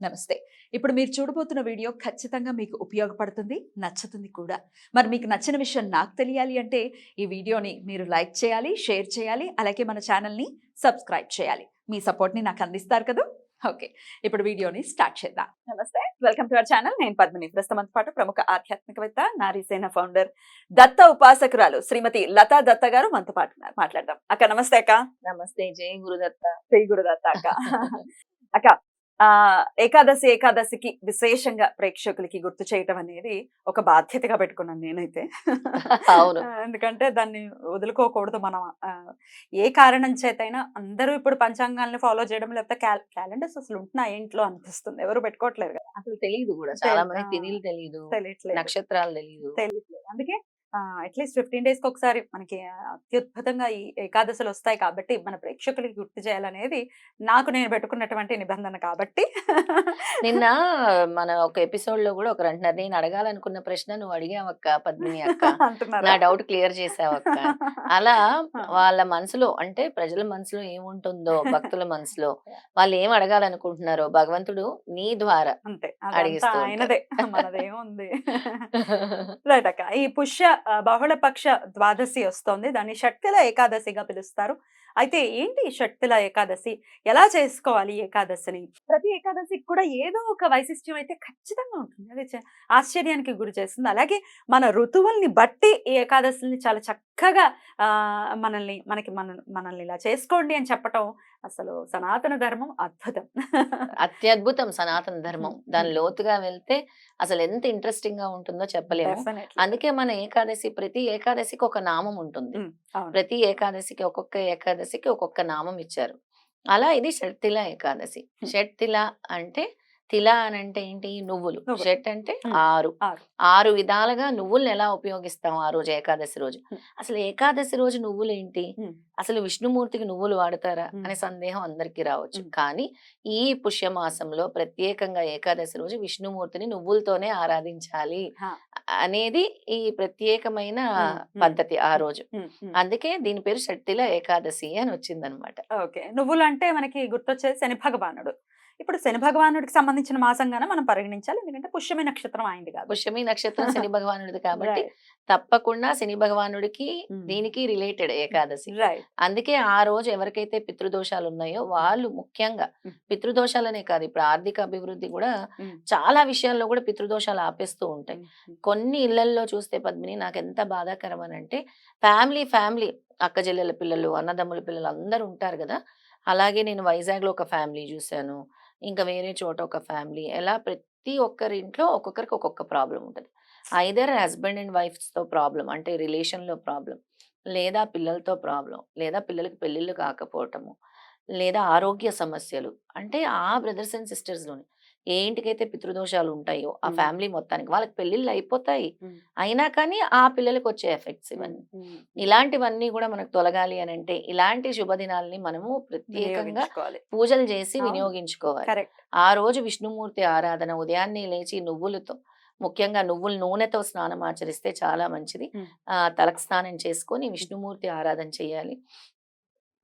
నమస్తే. ఇప్పుడు మీరు చూడబోతున్న వీడియో ఖచ్చితంగా మీకు ఉపయోగపడుతుంది, నచ్చుతుంది కూడా. మరి మీకు నచ్చిన విషయం నాకు తెలియాలి అంటే ఈ వీడియోని మీరు లైక్ చేయాలి, షేర్ చేయాలి, అలాగే మన ఛానల్‌ని సబ్స్క్రైబ్ చేయాలి. మీ సపోర్ట్‌ని నాకు అందిస్తారు కదూ! ఓకే. ఇప్పుడు వీడియోని స్టార్ట్ చేద్దాం. నమస్తే. Welcome to our channel. నేను పద్మిని. ప్రస్తుతం పాటు ప్రముఖ ఆధ్యాత్మికవేత్త, నారీసేన ఫౌండర్, దత్త ఉపాసకురాలు శ్రీమతి లతా దత్త గారు మనతో పాటు ఉన్నారు. మాట్లాడదాం. అక్క నమస్తే అక్క. నమస్తే. జై గురుదత్త. శ్రీ గురుదత్త అక్క. అక్క ఏకాదశికి విశేషంగా ప్రేక్షకులకి గుర్తు చేయటం అనేది ఒక బాధ్యతగా పెట్టుకున్నాను నేనైతే. అవును. ఎందుకంటే దాన్ని వదులుకోకూడదు మనం. ఏ కారణం చేతైనా అందరూ ఇప్పుడు పంచాంగాల్ని ఫాలో చేయడం, లేకపోతే క్యాలెండర్స్ అసలు ఉంటున్నాయి ఇంట్లో అనిపిస్తుంది. ఎవరు పెట్టుకోవట్లేదు కదా. అసలు తెలీదు గూడా. చాలా మందికి తిథులు తెలీదు. తెలియట్లేదు. నక్షత్రాలు తెలీదు. తెలియట్లేదు. అందుకే అట్లీస్ట్ 15 డేస్‌కి ఒకసారి మనకి అత్యద్భుతంగా ఈ ఏకాదశులు వస్తాయి కాబట్టి మన ప్రేక్షకులకి గుర్తు చేయాలనేది నాకు నేను పెట్టుకున్నటువంటి నిబంధన కాబట్టి. నిన్న మన ఒక ఎపిసోడ్‌లో గూడా ఒకరంటున్నారు, నేను అడగాలనుకున్న ప్రశ్న నువ్వు అడిగావక్క పద్మిని అక్క. అంటున్నారా? నా డౌట్ క్లియర్ చేసావక్క. అలా వాళ్ళ మనసులో అంటే ప్రజల మనసులో ఏముంటుందో, భక్తుల మనసులో వాళ్ళు ఏం అడగాలనుకుంటున్నారో భగవంతుడు నీ ద్వారా అంతే. అడిగిస్తూ అదంతా ఉంటాడు. ఆయనదే. మనదేముంది. రైట్ అక్క. ఈ బహుళపక్ష ద్వాదశి వస్తోంది. దాన్ని షట్‌తిల ఏకాదశిగా పిలుస్తారు. అయితే ఏంటి ఈ షట్‌తిల ఏకాదశి? ఎలా చేసుకోవాలి ఈ ఏకాదశిని? ప్రతి ఏకాదశికి కూడా ఏదో ఒక వైశిష్ట్యం అయితే ఖచ్చితంగా ఉంటుంది. అది ఆశ్చర్యానికి గురి చేస్తుంది. అలాగే మన ఋతువుల్ని బట్టి ఈ ఏకాదశుల్ని చాలా చక్కగా మనల్ని ఇలా చేసుకోండి అని చెప్పటం అసలు సనాతన ధర్మం అద్భుతం. అత్యద్భుతం సనాతన ధర్మం. దాని హ్మ్. లోతుగా వెళ్తే అసలు ఎంత ఇంట్రెస్టింగ్ గా ఉంటుందో చెప్పలేము. డెఫినెట్‌లీ. అందుకే మన ఏకాదశి ప్రతి ఏకాదశికి ఒక నామం ఉంటుంది. అవును. ప్రతి ఏకాదశికి ఒక్కొక్క ఏకాదశికి ఒక్కొక్క నామం ఇచ్చారు. అలా ఇది షట్‌తిల ఏకాదశి. హ్మ్. షట్‌తిల అంటే తిల అనంటే ఏంటి? నువ్వులు. నువ్వులు. షట్ అంటే హ్మ్. 6. 6. 6 విధాలుగా నువ్వుల్ని ఎలా ఉపయోగిస్తాం ఆ రోజు ఏకాదశి రోజు. హ్మ్. అసలు ఏకాదశి రోజు నువ్వులేంటి? హ్మ్. అసలు విష్ణుమూర్తికి నువ్వులు వాడతారా? హ్మ్. అనే సందేహం అందరికీ రావచ్చు. హ్మ్. కానీ ఈ పుష్యమాసంలో ప్రత్యేకంగా ఏకాదశి రోజు విష్ణుమూర్తిని నువ్వులతోనే ఆరాధించాలి ఆ! అనేది ఈ ప్రత్యేకమైన హ్మ్. హ్మ్. పద్ధతి ఆ రోజు. హ్మ్. హ్మ్. అందుకే దీని పేరు షట్‌తిల ఏకాదశి అని వచ్చిందనమాట. ఓకే. నువ్వులంటే మనకి గుర్తొచ్చేది శని భగవానుడు. ఇప్పుడు శని భగవానుడికి సంబంధించిన మాసంగానే మనం పరిగణించాలి. ఎందుకంటే పుష్యమి నక్షత్రం ఆయనది కాబట్టి. పుష్యమి నక్షత్రం శని భగవానుడిది కాబట్టి రైట్. తప్పకుండా శని భగవానుడికి హ్మ్. దీనికి రిలేటెడ్ ఏకాదశి. రైట్. అందుకే ఆ రోజు ఎవరికైతే పితృదోషాలు ఉన్నాయో వాళ్ళు ముఖ్యంగా హ్మ్. పితృదోషాలనే కాదు, ఇప్పుడు ఆర్థిక అభివృద్ధి కూడా హ్మ్. చాలా విషయాల్లో కూడా పితృదోషాలు ఆపేస్తూ ఉంటాయి. హ్మ్. హ్మ్. కొన్ని ఇళ్లల్లో చూస్తే పద్మిని నాకెంత బాధాకరం అనంటే ఫ్యామిలీ అక్క చెల్లెల పిల్లలు, అన్నదమ్ముల పిల్లలు అందరూ ఉంటారు కదా! అలాగే నేను వైజాగ్‌లో ఒక ఫ్యామిలీ చూసాను. ఇంకా వేరే చోట ఒక ఫ్యామిలీ. ఎలా ప్రతి ఒక్కరి ఇంట్లో ఒక్కొక్కరికి ఒక్కొక్క ప్రాబ్లమ్ ఉంటది. ఐదర్ హస్బెండ్ అండ్ వైఫ్స్‌తో ప్రాబ్లమ్ అంటే రిలేషన్‌లో ప్రాబ్లమ్, లేదా పిల్లలతో ప్రాబ్లమ్, లేదా పిల్లలకి పెళ్ళిళ్ళు కాకపోవటము, లేదా ఆరోగ్య సమస్యలు. అంటే ఆ బ్రదర్స్ అండ్ సిస్టర్స్‌లోనే ఏ ఇంటికైతే పితృదోషాలు ఉంటాయో ఆ హ్మ్. ఫ్యామిలీ మొత్తానికి వాళ్ళకి పెళ్ళిళ్ళు అయిపోతాయి. హ్మ్. అయినా కానీ ఆ పిల్లలకొచ్చే ఎఫెక్ట్స్ హ్మ్. ఇవన్నీ. హ్మ్. ఇలాంటివన్నీ గూడా మనకు తొలగాలి అనంటే, ఇలాంటి శుభదినాల్ని మనము ప్రత్యేకంగా వినియోగించుకోవాలి. పూజలు చేసి అవును. వినియోగించుకోవాలి. కరెక్ట్. ఆ రోజు విష్ణుమూర్తి ఆరాధన ఉదయాన్నే లేచి నువ్వులతో, ముఖ్యంగా నువ్వుల నూనెతో స్నానం ఆచరిస్తే చాలా మంచిది. హ్మ్. తలకు స్నానం చేసుకొని హ్మ్. విష్ణుమూర్తి ఆరాధన చేయాలి.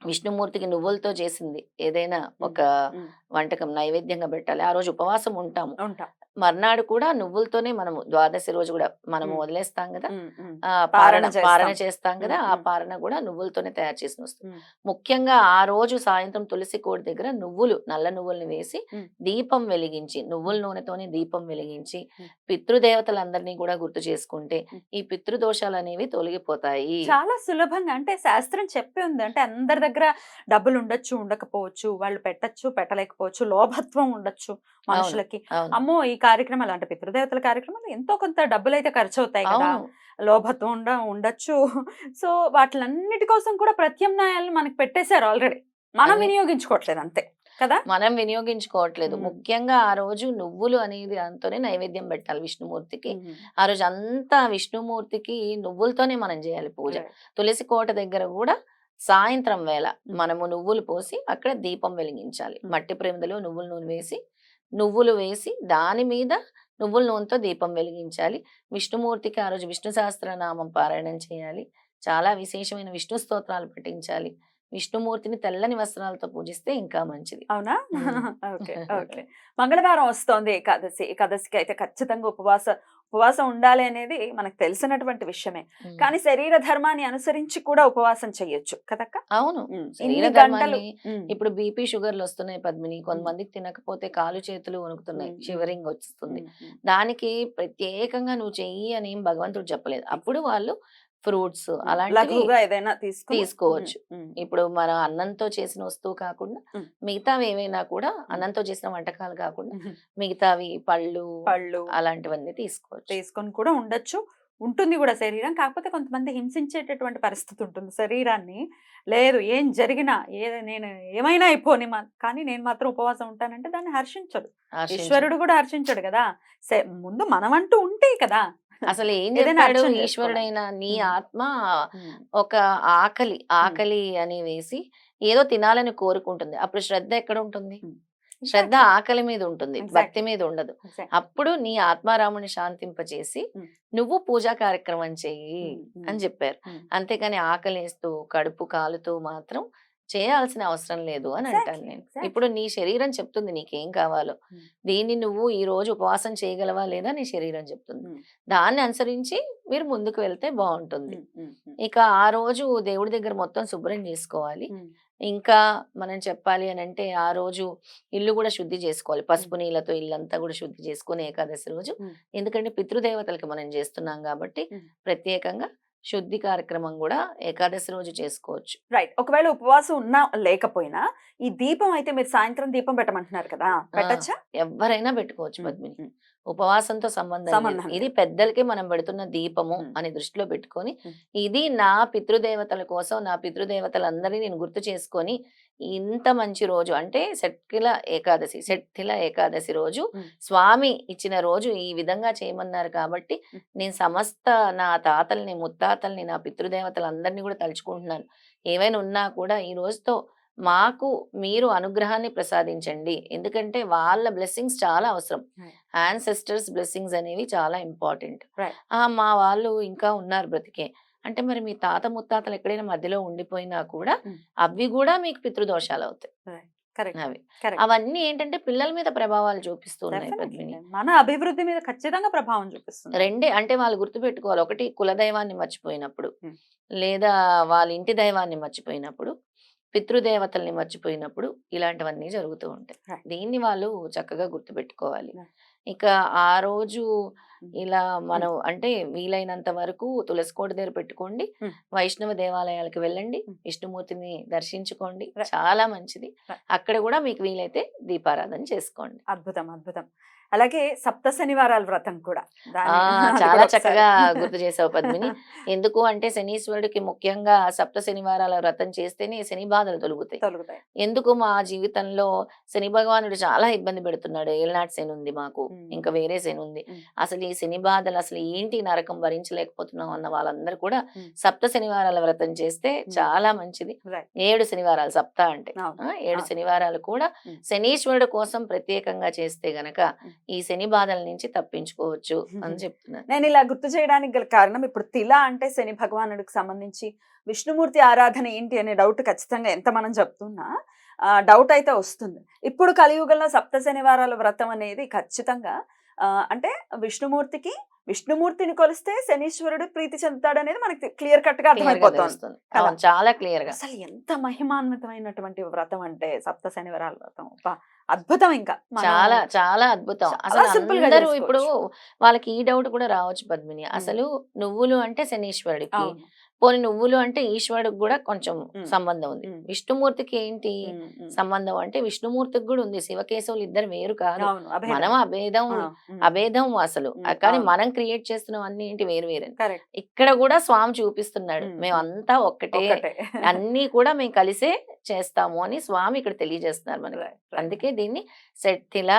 విష్ణుమూర్తికి నువ్వులతో చేసింది ఏదైనా హ్మ్. ఒక హ్మ్. వంటకం నైవేద్యంగా పెట్టాలి. ఆ రోజు ఉపవాసం ఉంటాము. ఉంటా. మర్నాడు కూడా నువ్వులతోనే మనము ద్వాదశి రోజు గూడా మనము హ్మ్. వదిలేస్తాం గదా! హ్మ్. హ్మ్. పారణ పారణ పారణ చేస్తాం. చేస్తాం గదా! హ్మ్. ఆ హ్మ్. పారణ గూడా నువ్వులతోనే తయారు చేసినొస్తుంది. హ్మ్. ముఖ్యంగా ఆ రోజు సాయంత్రం తులసి కోట దగ్గర నువ్వులు, నల్ల నువ్వుల్ని వేసి హ్మ్. దీపం వెలిగించి, నువ్వుల హ్మ్. నూనెతోని దీపం వెలిగించి, హ్మ్. పితృదేవతలందరిని గూడా గుర్తు చేసుకుంటే, హ్మ్. ఈ పితృదోషాలనేవి తొలగిపోతాయి. చాలా సులభంగా అంటే శాస్త్రం చెప్పి ఉంది. అంటే అందరి దగ్గర డబ్బులుండొచ్చు, ఉండకపోవచ్చు. వాళ్ళు పెట్టొచ్చు, పెట్టలేకపోవచ్చు. లోభత్వం ఉండొచ్చు అవును. మనుషులకి. అవును. అమ్మో! ఈ కార్యక్రమాలు అంటే పితృదేవతల కార్యక్రమాలు ఎంతో కొంత డబ్బులైతే ఖర్చవుతాయి కదా! అవును. లోభత్వం ఉండొచ్చు. సో, వాటిలన్నిటి కోసం కూడా ప్రత్యామ్నాయాలను మనకు పెట్టేసారు ఆల్రెడీ. మనం అన్ని వినియోగించుకోవట్లేదు అంతే. కదా! మనం వినియోగించుకోవట్లేదు. హ్మ్. ముఖ్యంగా ఆ రోజు నువ్వులు అనేది దాంతోనే నైవేద్యం పెట్టాలి విష్ణుమూర్తికి. హ్మ్. ఆ రోజు అంతా విష్ణుమూర్తికి నువ్వులతోనే మనం జేయాలి పూజ. రైట్. తులసి కోట దగ్గర గూడా సాయంత్రం వేళ హ్మ్. మనము నువ్వులు పోసి అక్కడ దీపం వెలిగించాలి. హ్మ్. మట్టి ప్రమిదలో నువ్వుల నూనె వేసి, నువ్వులు వేసి దాని మీద నువ్వుల నూనెతో దీపం వెలిగించాలి. విష్ణుమూర్తికి ఆ రోజు విష్ణు సహస్రనామం పారాయణం చేయాలి. చాలా విశేషమైన విష్ణు స్తోత్రాలు పఠించాలి. విష్ణుమూర్తిని తెల్లని వస్త్రాలతో పూజిస్తే ఇంకా మంచిది. అవునా? ఉమ్. ఓకే. ఓకే. మంగళవారం వస్తోంది ఏకాదశి. ఏకాదశికి అయితే ఖచ్చితంగా ఉపవాసం ఉండాలి అనేది మనకు తెలిసినటువంటి విషయమే. ఉమ్. కానీ శరీర ధర్మాన్ని అనుసరించి కూడా ఉపవాసం చెయ్యొచ్చు కదక్క? అవును. శరీర ఇన్ని గంటలు. ధర్మాన్ని ఇప్పుడు బీపీ షుగర్లు వస్తున్నాయి పద్మిని. కొంతమందికి తినకపోతే కాలు చేతులు వణుకుతున్నాయి, షివరింగ్ వస్తుంది. దానికి ప్రత్యేకంగా నువ్వు చెయ్యి అని ఏం భగవంతుడు చెప్పలేదు. అప్పుడు వాళ్ళు ఫ్రూట్స్ అలాంటివి లఘువుగా ఏదైనా తీసుకోవచ్చు. ఇప్పుడు మన అన్నంతో చేసిన వస్తువు కాకుండా మిగతావి ఏవైనా కూడా, అన్నంతో చేసిన వంటకాలు కాకుండా మిగతావి పళ్ళు అలాంటివన్నీ తీసుకోవచ్చు. తీసుకొని కూడా ఉండొచ్చు. ఉంటుంది కూడా శరీరం. కాకపోతే కొంతమంది హింసించేటటువంటి పరిస్థితి ఉంటుంది శరీరాన్ని. లేదు ఏం జరిగినా నేను ఏమైనా అయిపోని కానీ నేను మాత్రం ఉపవాసం ఉంటానంటే దాన్ని హర్షించడు. ఈశ్వరుడు కూడా హర్షించడు కదా. ముందు మనమంటూ ఉంటే కదా. అసలు ఏం ఏదైనా చెప్పాడు అర్థం చేసుకోవాలి. ఈశ్వరుడైనా, నీ ఆత్మ ఉమ్. ఒక ఆకలి అని వేసి ఏదో తినాలని కోరుకుంటుంది. అప్పుడు శ్రద్ధ ఎక్కడ ఉంటుంది? శ్రద్ధ ఆకలి మీద ఉంటుంది, భక్తి మీద ఉండదు. అప్పుడు నీ ఆత్మారాముని శాంతింపచేసి నువ్వు పూజా కార్యక్రమం చెయ్యి అని చెప్పారు. అంతేకాని ఆకలేస్తూ కడుపు కాలుతూ మాత్రం చేయాల్సిన అవసరం లేదు అని అంటాను నేను. ఇప్పుడు నీ శరీరం చెప్తుంది నీకేం కావాలో. దీన్ని నువ్వు ఈ రోజు ఉపవాసం చేయగలవా లేదా నీ శరీరం చెప్తుంది. దాన్ని అనుసరించి మీరు ముందుకు వెళ్తే బాగుంటుంది. ఇక ఆ రోజు దేవుడి దగ్గర మొత్తం శుభ్రం చేసుకోవాలి. ఇంకా మనం చెప్పాలి అని అంటే ఆ రోజు ఇల్లు కూడా శుద్ధి చేసుకోవాలి. పసుపు నీళ్ళతో ఇల్లంతా కూడా శుద్ధి చేసుకుని ఏకాదశి రోజు, ఎందుకంటే పితృదేవతలకి మనం చేస్తున్నాం కాబట్టి ప్రత్యేకంగా శుద్ధి కార్యక్రమం కూడా ఏకాదశి రోజు చేసుకోవచ్చు. రైట్. ఒకవేళ ఉపవాసం ఉన్నా లేకపోయినా ఈ దీపం అయితే మీరు సాయంత్రం దీపం పెట్టమంటున్నారు కదా, పెట్టచ్చా? ఎవరైనా పెట్టుకోవచ్చు పద్మిని. ఉపవాసంతో సంబంధం లేదు. ఇది పెద్దలకి మనం పెడుతున్న దీపము అని దృష్టిలో పెట్టుకొని, ఇది నా పితృదేవతల కోసం, నా పితృదేవతలందరినీ నేను గుర్తు చేసుకొని, ఇంత మంచి రోజు అంటే శక్తిల ఏకాదశి రోజు స్వామి ఇచ్చిన రోజు ఈ విధంగా చేయమన్నారు కాబట్టి నేను సమస్త నా తాతల్ని, ముత్తాతల్ని, నా పితృదేవతలందరినీ కూడా తలుచుకుంటున్నాను. ఏవైనా ఉన్నా కూడా ఈ రోజుతో మాకు మీరు అనుగ్రహాన్ని ప్రసాదించండి. ఎందుకంటే వాళ్ళ బ్లెస్సింగ్స్ చాలా అవసరం. యాన్సెస్టర్స్ బ్లెస్సింగ్స్ అనేవి చాలా ఇంపార్టెంట్. మా వాళ్ళు ఇంకా ఉన్నారు బ్రతికే అంటే, మరి మీ తాత ముత్తాతలు ఎక్కడైనా మధ్యలో ఉండిపోయినా కూడా అవి కూడా మీకు పితృదోషాలు అవుతాయి. అవి అవన్నీ ఏంటంటే పిల్లల మీద ప్రభావాలు చూపిస్తున్నాయి పద్మిని. మన అభివృద్ధి మీద ఖచ్చితంగా ప్రభావం చూపిస్తుంది. రెండే అంటే వాళ్ళు గుర్తుపెట్టుకోవాలి. ఒకటి కులదైవాన్ని మర్చిపోయినప్పుడు, లేదా వాళ్ళ ఇంటి దైవాన్ని మర్చిపోయినప్పుడు, పితృదేవతల్ని మర్చిపోయినప్పుడు ఇలాంటివన్నీ జరుగుతూ ఉంటాయి. దీన్ని వాళ్ళు చక్కగా గుర్తుపెట్టుకోవాలి. ఇక ఆ రోజు ఇలా మనం అంటే వీలైనంత వరకు తులసి కోట దగ్గర పెట్టుకోండి, వైష్ణవ దేవాలయాలకు వెళ్ళండి, విష్ణుమూర్తిని దర్శించుకోండి, చాలా మంచిది. అక్కడ కూడా మీకు వీలైతే దీపారాధన చేసుకోండి. అద్భుతం, అద్భుతం. అలాగే సప్త శనివారాల వ్రతం కూడా చాలా చక్కగా గుర్తు చేసావు పద్మిని. ఎందుకు అంటే శనీశ్వరుడికి ముఖ్యంగా సప్త శనివారాల వ్రతం చేస్తేనే శని బాధలు తొలుగుతాయి. ఎందుకు మా జీవితంలో శని భగవానుడు చాలా ఇబ్బంది పెడుతున్నాడు. ఏళ్ళనాటి శని ఉంది మాకు, ఇంకా వేరే శని ఉంది. అసలు ఈ శని బాధలు అసలు ఏంటి నరకం భరించలేకపోతున్నాం అన్న వాళ్ళందరూ కూడా సప్త శనివారాల వ్రతం చేస్తే చాలా మంచిది. 7 శనివారాలు సప్త అంటే 7 శనివారాలు కూడా శనీశ్వరుడు కోసం ప్రత్యేకంగా చేస్తే గనక ఈ శని బాధల నుంచి తప్పించుకోవచ్చు అని చెప్తున్నాను. నేను ఇలా గుర్తు చేయడానికి గల కారణం, ఇప్పుడు తిల అంటే శని భగవానుడికి సంబంధించి విష్ణుమూర్తి ఆరాధన ఏంటి అనే డౌట్ ఖచ్చితంగా ఎంత మనం చెప్తున్నా డౌట్ అయితే వస్తుంది. ఇప్పుడు కలియుగంలో సప్త శనివారాల వ్రతం అనేది ఖచ్చితంగా అంటే విష్ణుమూర్తిని కొలిస్తే శనీశ్వరుడు ప్రీతి చెందుతాడు అనేది మనకి క్లియర్ కట్ గా అర్థమైపోతుంది. చాలా క్లియర్ గా. అసలు ఎంత మహిమాన్వితమైనటువంటి వ్రతం అంటే సప్త శనివారాల వ్రతం, అద్భుతం. ఇంకా చాలా చాలా అద్భుతం. అసలు అందరూ ఇప్పుడు వాళ్ళకి ఈ డౌట్ కూడా రావచ్చు పద్మిని, అసలు నువ్వులు అంటే శనీశ్వరుడికి, పోనీ నువ్వులు అంటే ఈశ్వరుడికి కూడా కొంచెం సంబంధం ఉంది. విష్ణుమూర్తికి ఏంటి సంబంధం అంటే విష్ణుమూర్తికి కూడా ఉంది. శివకేశవులు ఇద్దరు వేరు కాదు, మనం అభేదం అసలు. కానీ మనం క్రియేట్ చేస్తున్నాం అన్ని ఏంటి వేరు వేరే. ఇక్కడ కూడా స్వామి చూపిస్తున్నాడు మేమంతా ఒక్కటే, అన్ని కూడా మేము కలిసే చేస్తాము అని స్వామి ఇక్కడ తెలియజేస్తున్నారు మనకి. అందుకే దీన్ని శక్తిల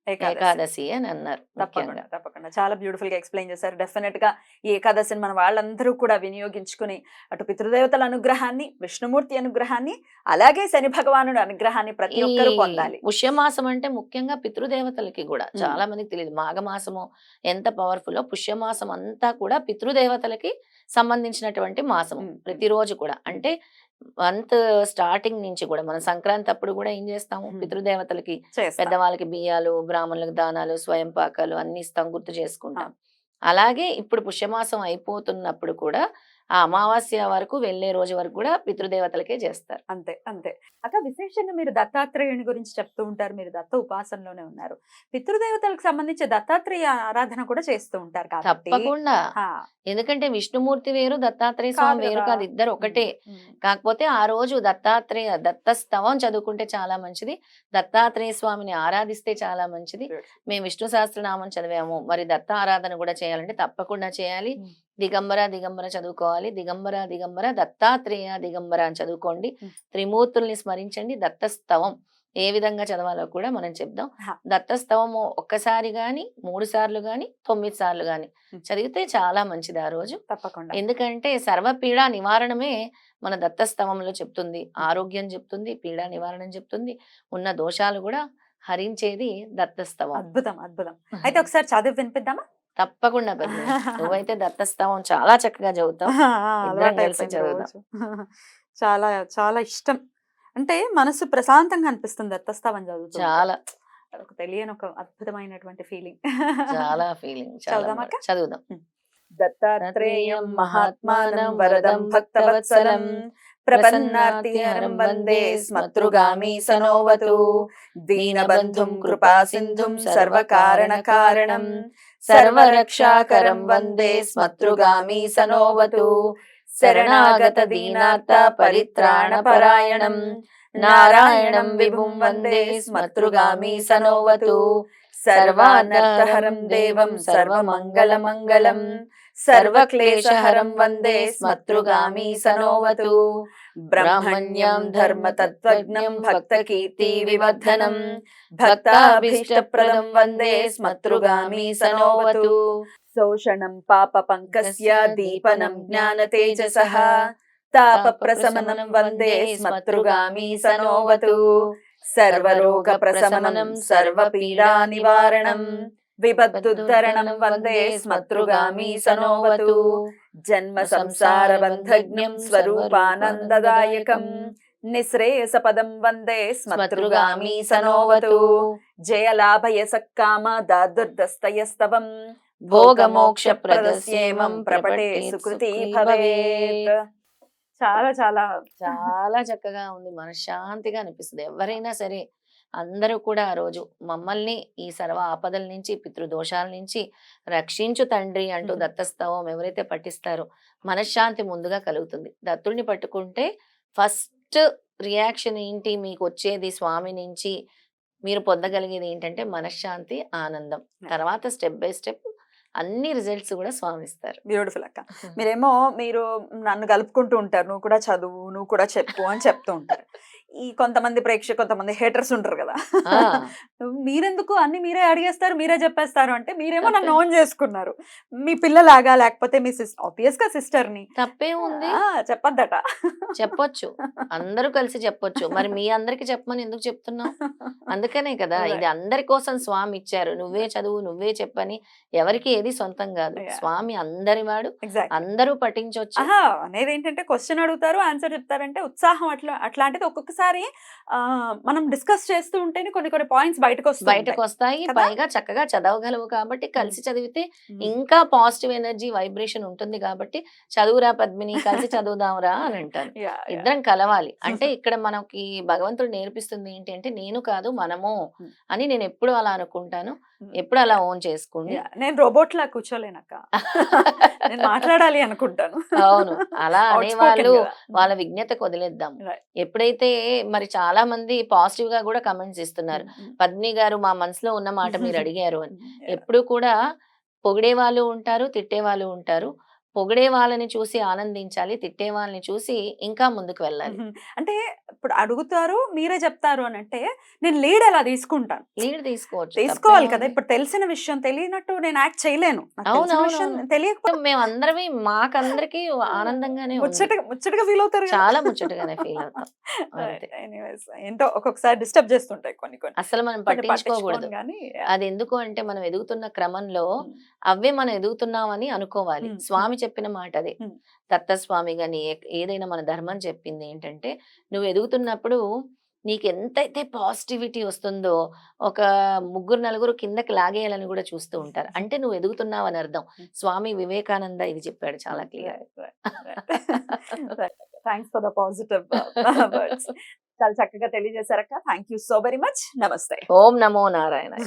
ఏకాదశి అని అన్నారు. తప్పకుండా తప్పకుండా చాలా బ్యూటిఫుల్ గా ఎక్స్ప్లెయిన్ చేశారు. డెఫినెట్ గా ఈ ఏకాదశిని మన వాళ్ళందరూ కూడా వినియోగించుకుని అటు పితృదేవతల అనుగ్రహాన్ని, విష్ణుమూర్తి అనుగ్రహాన్ని, అలాగే శని భగవానుడు అనుగ్రహాన్ని ప్రతి ఒక్కరూ పొందాలి. పుష్యమాసం అంటే ముఖ్యంగా పితృదేవతలకి కూడా చాలా మందికి తెలియదు. మాఘమాసము ఎంత పవర్ఫుల్, పుష్యమాసం అంతా కూడా పితృదేవతలకి సంబంధించినటువంటి మాసము. ప్రతిరోజు కూడా అంటే మంత్ స్టార్టింగ్ నుంచి కూడా మనం సంక్రాంతి అప్పుడు కూడా ఏం చేస్తాము, హ్మ్. పితృదేవతలకి చేస్తాం. పెద్దవాళ్ళకి బియ్యాలు, బ్రాహ్మణులకు దానాలు, స్వయం పాకాలు అన్ని ఇస్తాం, గుర్తు ఆ! చేసుకుంటాం. అలాగే ఇప్పుడు పుష్యమాసం అయిపోతున్నప్పుడు కూడా ఆ అమావాస్య వరకు వెళ్ళే రోజు వరకు కూడా పితృదేవతలకే చేస్తారు. అంతే. అంతే. అక్క విశేషంగా మీరు దత్తాత్రేయుని గురించి చెప్తూ ఉంటారు. మీరు దత్త ఉపాసనలోనే ఉన్నారు. పితృదేవతలకు సంబంధించి దత్తాత్రేయ ఆరాధన కూడా చేస్తూ ఉంటారు కాబట్టి తప్పకుండా. ఆ! ఎందుకంటే విష్ణుమూర్తి వేరు, దత్తాత్రేయ కాదు స్వామి వేరు గదా! కాదు. ఇద్దరు హ్మ్. ఒకటే. హ్మ్. కాకపోతే ఆ రోజు దత్త స్తవం చదువుకుంటే చాలా మంచిది. దత్తాత్రేయ స్వామిని ఆరాధిస్తే చాలా మంచిది. బ్యూటిఫుల్. మేము విష్ణు సహస్రనామం చదివాము. మరి దత్త ఆరాధన కూడా చేయాలంటే తప్పకుండా చేయాలి. హ్మ్. దిగంబర, దిగంబర చదువుకోవాలి. దిగంబర, దిగంబర దత్తాత్రేయ దిగంబర అని చదువుకోండి. హ్మ్. త్రిమూర్తుల్ని స్మరించండి. దత్త స్తవం ఏ విధంగా చదవాలో కూడా మనం చెప్దాం. హా! దత్త స్తవము ఒక్కసారి గాని, 3 సార్లు గాని, 9 సార్లు గాని హ్మ్. చదివితే చాలా మంచిది ఆ రోజు. తప్పకుండా. ఎందుకంటే సర్వపీడా నివారణమే మన దత్తస్తవంలో చెప్తుంది. హ్మ్. ఆరోగ్యం చెప్తుంది, పీడా నివారణం చెప్తుంది. ఉన్న దోషాలు గూడా హరించేది దత్తస్తవం. అద్భుతం. అద్భుతం. అయితే ఒకసారి చదివి వినిపిద్దామా? తప్పకుండా పద్మిని. నువ్వైతే దత్తస్తవం చాలా చక్కగా చదువుతావు. ఆ! ఇద్దరం కలిసి అలవాటయిపోయింది చదువుదాం. రోజు. చాలా చాలా ఇష్టం. అంటే మనసు ప్రశాంతంగా అనిపిస్తుంది దత్తస్తవం చదువుతూ ఉంటే. చాలా, అదొక తెలియని ఒక అద్భుతమైనటువంటి ఫీలింగ్. చాలా ఫీలింగ్. చాలా చదువుదామా అక్క? చదువుదాం. హ్మ్. దత్తాత్రేయం దత్తాత్రేయం మహాత్మానం మహాత్మానం వరదం వరదం భక్తవత్సలం భక్తవత్సలం ప్రపన్నార్తిహరం వందే స్మతృగామి సనోవతు దీనబంధుం కృపాసింధుం సర్వకారణకారణం సర్వరక్షాకరం వందే స్మతృగామి సనోవతు శరణాగత దీనార్త పరిత్రాణపరాయణం నారాయణం విభుం వందే స్మతృగామి సనోవతు సర్వానర్థహరం దేవం సర్వమంగళమంగళం సర్వక్లేశహరం వందే స్మతృగామి సనోవతు బ్రహ్మణ్యం ధర్మతత్వజ్ఞం భక్తకీర్తి వివర్ధనం భక్తాభీష్టప్రదం వందే స్మతృగామి సనోవతు శోషణం పాప పంకస్య దీపనం జ్ఞాన తేజసః తాపప్రశమనం వందే స్మతృగామి సనోవతు సర్వరోగ ప్రశమనం సర్వపీడా నివారణం విపద్దుద్ధరణం వందే స్మతృగామి సనోవతు జన్మ సంసార బంధజ్ఞం స్వరూపానందదాయకం నిశ్రేయసపదం వందే స్మతృగామి సనోవతు జయలాభయసక్కామ దాదుర్దస్తయస్తవం భోగమోక్షప్రదస్యేమం ప్రపటే సుకృతి భవేత్. చాలా చాలా చాలా చక్కగా ఉంది. మనశ్శాంతిగా అనిపిస్తది. ఎవరైనా సరే అందరూ కూడా ఆ రోజు మమ్మల్ని ఈ సర్వ ఆపదల నుంచి, పితృదోషాల నుంచి రక్షించు తండ్రి అంటూ దత్తస్తవం ఎవరైతే పఠిస్తారో మనశ్శాంతి ముందుగా కలుగుతుంది. దత్తుడిని పట్టుకుంటే ఫస్ట్ రియాక్షన్ ఏంటి మీకు వచ్చేది స్వామి నుంచి మీరు పొందగలిగేది ఏంటంటే మనశ్శాంతి, ఆనందం. తర్వాత స్టెప్ బై స్టెప్ అన్ని రిజల్ట్స్ కూడా స్వామి ఇస్తారు. బ్యూటిఫుల్ అక్క. మీరేమో మీరు నన్ను కలుపుకుంటూ ఉంటారు. నువ్వు కూడా చదువు, నువ్వు కూడా చెప్పు అని చెప్తూ ఉంటారు. ఈ కొంతమంది కొంతమంది హేటర్స్ ఉంటారు కదా! ఆ! మీరెందుకు అన్ని మీరే అడిగేస్తారు, మీరే చెప్పేస్తారు అంటే మీరేమో నన్ను తప్పే ఓన్ చేసుకున్నారు. మీ పిల్లలాగా లేకపోతే మీ ఆబ్వియస్‌గా సిస్టర్‌ని. తప్పేముంది? చెప్పొద్దట. చెప్పొచ్చు. అందరూ కలిసి చెప్పొచ్చు. మరి మీ అందరికి చెప్పమని ఎందుకు చెప్తున్నావు? అందుకనే కదా! రైట్. ఇది అందరి కోసం స్వామి ఇచ్చారు. నువ్వే చదువు, నువ్వే చెప్పని ఎవరికీ ఏది సొంతం గాదు. యాహ్! స్వామి అందరివాడు. ఎగ్జాక్ట్‌లీ. అందరూ పఠించొచ్చు. అహా! అనేదేంటంటే క్వెషన్ అడుగుతారు, ఆన్సర్ చెప్తారంటే ఉత్సాహం అట్లాంటిది ఒక్కొక్కసారి మనం డిస్కస్ చేస్తూ ఉంటేనే కొన్ని కొన్ని పాయింట్స్ బయటకొస్తూ ఉంటాయి. బయటకొస్తాయి. కదా! పైగా చక్కగా చదవగలవు కాబట్టి కలిసి చదివితే హ్మ్. ఇంకా పాజిటివ్ ఎనర్జీ, వైబ్రేషన్ ఉంటుంది కాబట్టి చదువురా పద్మిని కలిసి చదువుదాంరా అని అంటాను. యాహ్! యాహ్! ఇద్దరం కలవాలి. అంటే ఇక్కడ మనకి భగవంతుడు నేర్పిస్తుంది ఏంటి అంటే నేను కాదు మనము హ్మ్. అని నేను ఎప్పుడు అలా అనుకుంటాను. హ్మ్. ఎప్పుడు అలా ఓన్ చేసుకోండి. యాహ్! నేను రోబోట్‌లా కూర్చోలేనక్క. నేను మాట్లాడాలి అనుకుంటాను. అవును. అలా ఔట్ స్పోకెన్ అనేవాళ్ళు గదా! వాళ్ళ విజ్ఞతకు వదిలేద్దాం. రైట్. ఎప్పుడైతే మరి చాలా మంది పాజిటివ్‌గా గూడా కామెంట్స్ ఇస్తున్నారు. పద్మిని గారు మా మనసులో ఉన్న మాట మీరు అడిగారు అని. యాహ్! ఎప్పుడు కూడా పొగిడేవాళ్ళు ఉంటారు, తిట్టేవాళ్ళు ఉంటారు. పొగిడే వాళ్ళని చూసి ఆనందించాలి. తిట్టే వాళ్ళని చూసి ఇంకా ముందుకు వెళ్ళాలి. అంటే ఇప్పుడు అడుగుతారు, మీరే చెప్తారు అనంటే నేను లీడ్ ఎలా తీసుకుంటాను. లీడ్ తీసుకోవచ్చు. తీసుకోవాలి కదా! తప్పేముంది? ఇప్పుడు తెలిసిన విషయం తెలియనట్టు నేను యాక్ట్ చేయలేను. నాకు తెలిసిన విషయం అవునవునవును. తెలియకపోతే మేమందరమే మాకందరికీ ఆనందంగానే ఉంది. ముచ్చటగా ఫీల్ అవుతారు కదా! చాలా ముచ్చటగానే ఫీల్ అవుతాం. అంతే. ఎనీవేస్ ఏంటో ఒక్కొక్కసారి డిస్టర్బ్ చేస్తుంటాయి కొన్ని కొన్ని. అసలు మనం కొన్ని పట్టించుకోకూడదు. పట్టించుకోను కానీ అది ఎందుకు అంటే మనం ఎదుగుతున్న క్రమంలో ఉమ్, అవే మనం ఎదుగుతున్నామని అనుకోవాలి. ఉమ్, స్వామి చెప్పిన మాట అదే. ఉమ్, దత్తస్వామి గాని ఏదైనా మన ధర్మం చెప్పింది ఏంటంటే, నువ్వు ఎదుగుతున్నప్పుడు నీకెంతైతే పాజిటివిటీ వస్తుందో, ఒక ముగ్గురు, నలుగురు కిందకి లాగేయాలని గూడా చూస్తూ ఉంటారు. అంటే నువ్వు ఎదుగుతున్నావని అర్థం. స్వామి వివేకానంద ఇది చెప్పాడు చాలా క్లియర్‌గా. Thanks for the positive words. చాలా చక్కగా తెలియజేశారక్క. Thank you so very much. నమస్తే. ఓం నమో నారాయణాయ.